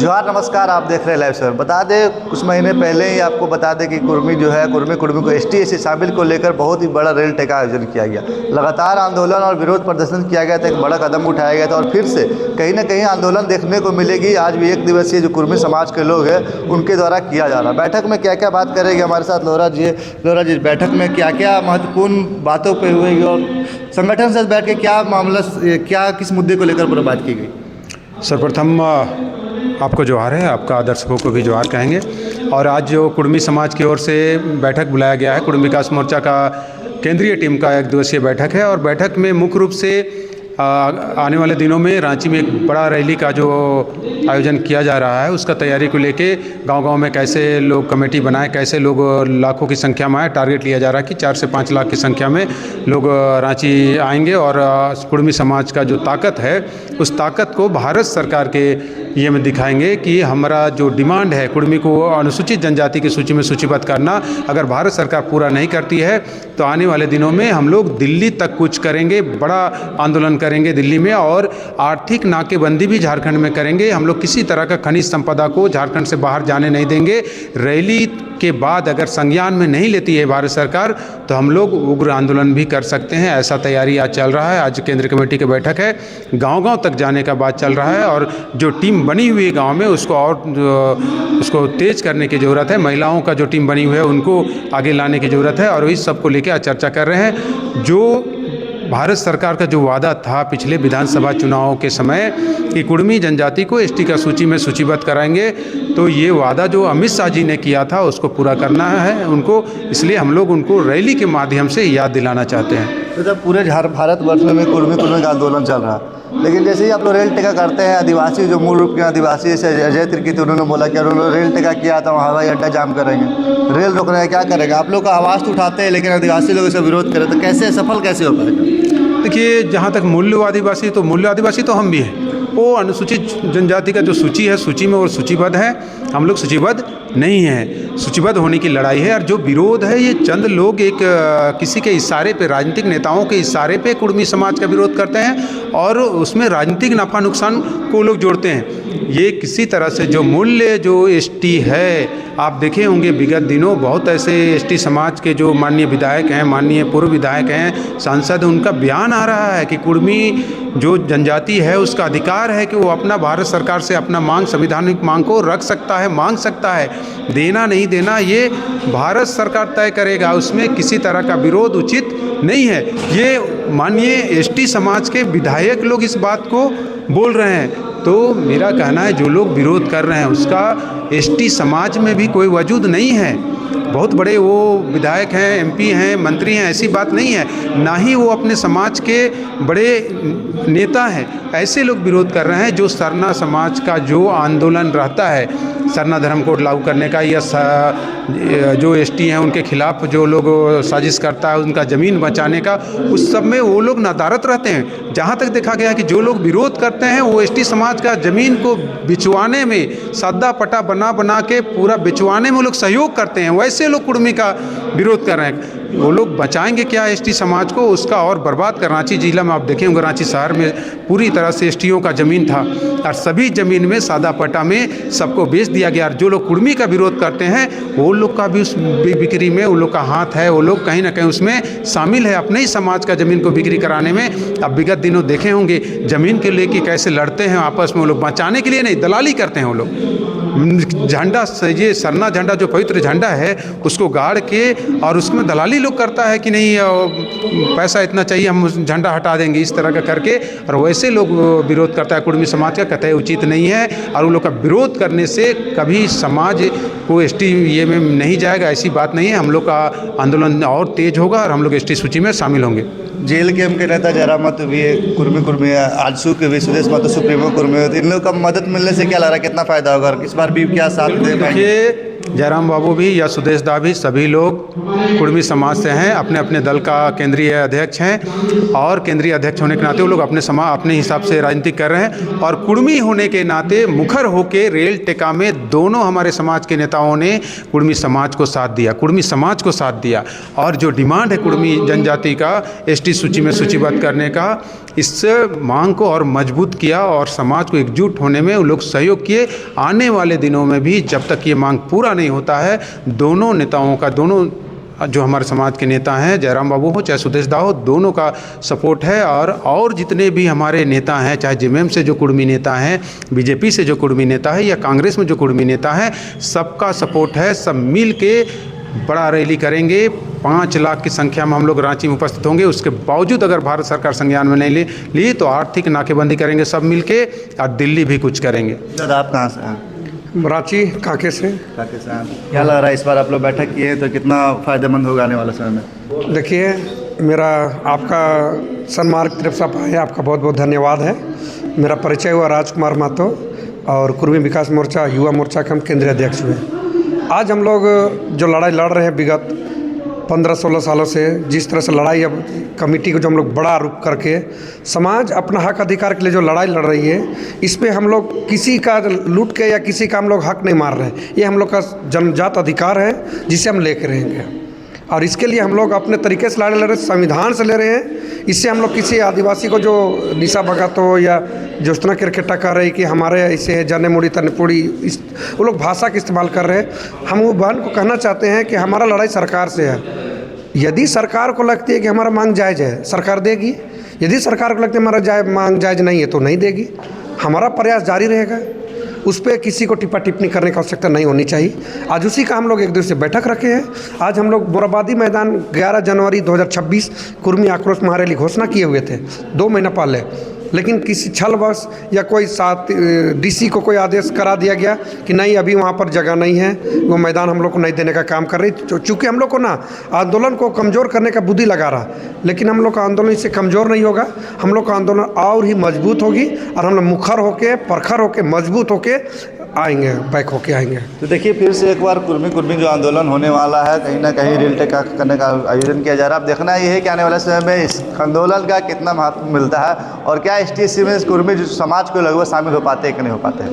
जोहार, नमस्कार। आप देख रहे हैं लाइव सर। बता दें कुछ महीने पहले ही आपको बता दें कि कुर्मी जो है कुर्मी को ST/SC शामिल को लेकर बहुत ही बड़ा रेल टेका आयोजन किया गया। लगातार आंदोलन और विरोध प्रदर्शन किया गया था, एक बड़ा कदम उठाया गया था और फिर से कहीं ना कहीं आंदोलन देखने को मिलेगी। आज भी एक दिवसीय जो कुर्मी समाज के लोग हैं उनके द्वारा किया जा रहा है। बैठक में क्या क्या बात करेंगे हमारे साथ लोहरा जी। बैठक में क्या क्या महत्वपूर्ण बातों पर हुएगी और संगठन से बैठ के क्या मामला, क्या किस मुद्दे को लेकर पूरा बात की गई? सर्वप्रथम आपको जोहार है, आपका दर्शकों को भी जोहार कहेंगे। और आज जो कुर्मी समाज की ओर से बैठक बुलाया गया है, कुर्मी विकास मोर्चा का केंद्रीय टीम का एक दिवसीय बैठक है। और बैठक में मुख्य रूप से आने वाले दिनों में रांची में एक बड़ा रैली का जो आयोजन किया जा रहा है उसका तैयारी को लेके गांव-गांव में कैसे लोग कमेटी बनाएं, कैसे लोग लाखों की संख्या में आए। टारगेट लिया जा रहा है कि 4 से 5 लाख की संख्या में लोग रांची आएंगे और कुर्मी समाज का जो ताकत है उस ताकत को भारत सरकार के ये में दिखाएंगे कि हमारा जो डिमांड है कुर्मी को अनुसूचित जनजाति की सूची में सूचीबद्ध करना, अगर भारत सरकार पूरा नहीं करती है तो आने वाले दिनों में हम लोग दिल्ली तक कूच करेंगे, बड़ा आंदोलन करेंगे दिल्ली में। और आर्थिक नाकेबंदी भी झारखंड में करेंगे। हम लोग किसी तरह का खनिज संपदा को झारखंड से बाहर जाने नहीं देंगे। रैली के बाद अगर संज्ञान में नहीं लेती है भारत सरकार तो हम लोग उग्र आंदोलन भी कर सकते हैं। ऐसा तैयारी आज चल रहा है। आज केंद्रीय कमेटी की बैठक है, गांव-गांव तक जाने का बात चल रहा है और जो टीम बनी हुई है गांव में उसको और उसको तेज करने की ज़रूरत है। महिलाओं का जो टीम बनी हुई है उनको आगे लाने की ज़रूरत है और इस सब को लेकर आज चर्चा कर रहे हैं। जो भारत सरकार का जो वादा था पिछले विधानसभा चुनाव के समय कि कुर्मी जनजाति को ST का सूची में सूचीबद्ध कराएंगे, तो ये वादा जो अमित शाह जी ने किया था उसको पूरा करना है उनको। इसलिए हम लोग उनको रैली के माध्यम से याद दिलाना चाहते हैं। तो जब पूरे भारतवर्ष में कुर्मी का आंदोलन चल रहा है, लेकिन जैसे ही आप लोग रेल टेका करते हैं, आदिवासी जो मूल रूप के आदिवासी जैसे अजय तिर्की थे, उन्होंने बोला कि उन्होंने रेल टेका किया था वहाँ हवाई अड्डा जाम करेंगे, रेल रोक रहे हैं, क्या करेंगे? आप लोग का आवाज़ तो उठाते हैं लेकिन आदिवासी लोग इसे विरोध करें, तो कैसे सफल कैसे हो पाएगा? देखिए, जहाँ तक मूल्य आदिवासी तो हम भी हैं। वो अनुसूचित जनजाति का जो सूची है, सूची में वो सूचीबद्ध है, हम लोग सूचीबद्ध नहीं हैं। सूचीबद्ध होने की लड़ाई है। और जो विरोध है ये चंद लोग एक किसी के इशारे पे, राजनीतिक नेताओं के इशारे पे कुर्मी समाज का विरोध करते हैं और उसमें राजनीतिक नफा नुकसान को लोग जोड़ते हैं। ये किसी तरह से जो मूल्य जो ST है, आप देखे होंगे विगत दिनों बहुत ऐसे ST समाज के जो माननीय विधायक हैं, माननीय पूर्व विधायक हैं, सांसद, उनका बयान आ रहा है कि कुर्मी जो जनजाति है उसका अधिकार है कि वो अपना भारत सरकार से अपना मांग, संवैधानिक मांग को रख सकता है, मांग सकता है। देना नहीं देना ये भारत सरकार तय करेगा, उसमें किसी तरह का विरोध उचित नहीं है। ये माननीय ST समाज के विधायक लोग इस बात को बोल रहे हैं। तो मेरा कहना है जो लोग विरोध कर रहे हैं उसका ST समाज में भी कोई वजूद नहीं है। बहुत बड़े वो विधायक हैं, MP हैं, मंत्री हैं, ऐसी बात नहीं है। ना ही वो अपने समाज के बड़े नेता हैं। ऐसे लोग विरोध कर रहे हैं जो सरना समाज का जो आंदोलन रहता है, सरना धर्म कोड लागू करने का, या जो ST हैं उनके खिलाफ जो लोग साजिश करता है उनका ज़मीन बचाने का, उस सब में वो लोग नदारत रहते हैं। जहाँ तक देखा गया कि जो लोग विरोध करते हैं वो ST समाज का ज़मीन को बिचवाने में, सादा पटा बना के पूरा बिचवाने में वो लोग सहयोग करते हैं। वैसे लोग कुर्मी का विरोध कर रहे हैं। वो लोग बचाएंगे क्या ST समाज को? उसका और बर्बाद कर। रांची जिला में आप देखें होंगे, रांची शहर में पूरी तरह से STों का ज़मीन था और सभी ज़मीन में सादा पट्टा में सबको बेच दिया गया। और जो लोग कुर्मी का विरोध करते हैं वो लोग का भी उस बिक्री में वो लोग का हाथ है। वो लोग कहीं ना कहीं उसमें शामिल है, अपने ही समाज का ज़मीन को बिक्री कराने में। अब विगत दिनों देखे होंगे ज़मीन के लेके कैसे लड़ते हैं आपस में। वो लोग बचाने के लिए नहीं, दलाली करते हैं वो लोग। झंडा, ये सरना झंडा जो पवित्र झंडा है उसको गाड़ के और उसमें दलाली लोग करता है कि नहीं पैसा इतना चाहिए, हम झंडा हटा देंगे, इस तरह का करके। और वैसे लोग विरोध करता है कुर्मी समाज का, कतई उचित नहीं है। और उन लोग का विरोध करने से कभी समाज को ST ये में नहीं जाएगा, ऐसी बात नहीं है। हम लोग का आंदोलन और तेज होगा और हम लोग ST सूची में शामिल होंगे। जेल के के नेता जयराम महतो भी कुर्मी आजसू के भी सुदेश महतो सुप्रीमो कुर्मी, इन लोग का मदद मिलने से क्या लग रहा है, कितना फ़ायदा होगा? इस बार भी क्या साथ दे पाएंगे? देखिए, जयराम बाबू भी या सुदेश दा भी सभी लोग कुर्मी समाज से हैं, अपने अपने दल का केंद्रीय अध्यक्ष हैं और केंद्रीय अध्यक्ष होने के नाते वो लोग अपने हिसाब से राजनीति कर रहे हैं। और कुर्मी होने के नाते मुखर होके रेल टेका में दोनों हमारे समाज के नेताओं ने कुर्मी समाज को साथ दिया, कुर्मी समाज को साथ दिया। और जो डिमांड है कुर्मी जनजाति का एसटी सूची में सूचीबद्ध करने का, इस मांग को और मजबूत किया और समाज को एकजुट होने में वो लोग सहयोग किए। आने वाले दिनों में भी जब तक ये मांग पूरा नहीं होता है, दोनों नेताओं का, दोनों जो हमारे समाज के नेता हैं, जयराम बाबू हो चाहे सुदेश दा हो, दोनों का सपोर्ट है। और जितने भी हमारे नेता हैं, चाहे जेएमएम से जो कुर्मी नेता हैं, बीजेपी से जो कुर्मी नेता है या कांग्रेस में जो कुर्मी नेता है, सबका सपोर्ट है। सब मिल के बड़ा रैली करेंगे। 5 लाख की संख्या में हम लोग रांची में उपस्थित होंगे। उसके बावजूद अगर भारत सरकार संज्ञान में नहीं ली तो आर्थिक नाकेबंदी करेंगे सब मिलके, और दिल्ली भी कुछ करेंगे। दादा आप कहाँ से हैं? रांची काके से। काके से हैं। क्या लग रहा है इस बार आप लोग बैठक किए हैं तो कितना फ़ायदेमंद होगा आने वाले समय में? देखिए, मेरा आपका सन्मार्ग तरफ से आया, आपका बहुत बहुत धन्यवाद है। मेरा परिचय हुआ राजकुमार महतो और कुर्मी विकास मोर्चा युवा मोर्चा के हम केंद्रीय अध्यक्ष हुए। आज हम लोग जो लड़ाई लड़ रहे हैं विगत 15-16 सालों से, जिस तरह से लड़ाई अब कमेटी को जो हम लोग बड़ा रूप करके समाज अपना हक अधिकार के लिए जो लड़ाई लड़ रही है, इस पे हम लोग किसी का लूट के या किसी का हम लोग हक नहीं मार रहे। ये हम लोग का जन्मजात अधिकार है जिसे हम लेके रहेंगे, और इसके लिए हम लोग अपने तरीके से लड़ाई लड़ रहे हैं, संविधान से ले रहे हैं। इससे हम लोग किसी आदिवासी को जो निशा भगत हो या ज्योत्सना क्रिकेटा कर रही कि हमारे ऐसे जने मुड़ी तने पूड़ी, इस वो लोग भाषा का इस्तेमाल कर रहे हैं। हम वो बहन को कहना चाहते हैं कि हमारा लड़ाई सरकार से है। यदि सरकार को लगती है कि हमारा मांग जायज़ है, सरकार देगी। यदि सरकार को लगता है हमारा मांग जायज़ नहीं है तो नहीं देगी। हमारा प्रयास जारी रहेगा, उस पर किसी को टिप्पा टिप्पणी करने की आवश्यकता नहीं होनी चाहिए। आज उसी का हम लोग एक दिवसीय बैठक रखे हैं। आज हम लोग मोराबादी मैदान 11 जनवरी 2026 कुर्मी आक्रोश महारैली घोषणा किए हुए थे 2 महीना पहले, लेकिन किसी छलवश या कोई साथ डीसी को कोई आदेश करा दिया गया कि नहीं अभी वहाँ पर जगह नहीं है, वो मैदान हम लोग को नहीं देने का काम कर रही। चूँकि हम लोग को ना आंदोलन को कमज़ोर करने का बुद्धि लगा रहा, लेकिन हम लोग का आंदोलन इससे कमज़ोर नहीं होगा। हम लोग का आंदोलन और ही मजबूत होगी और हम लोग मुखर होके, प्रखर होके, मजबूत होके आएंगे, बैक होके आएंगे। तो देखिए, फिर से एक बार कुर्मी जो आंदोलन होने वाला है, कहीं ना कहीं रेल टेका करने का आयोजन किया जा रहा है। अब देखना ये है कि आने वाले समय में इस आंदोलन का कितना महत्व मिलता है और क्या एसटीएससी में कुर्मी जो समाज को लगभग शामिल हो पाते हैं कि नहीं हो पाते हैं।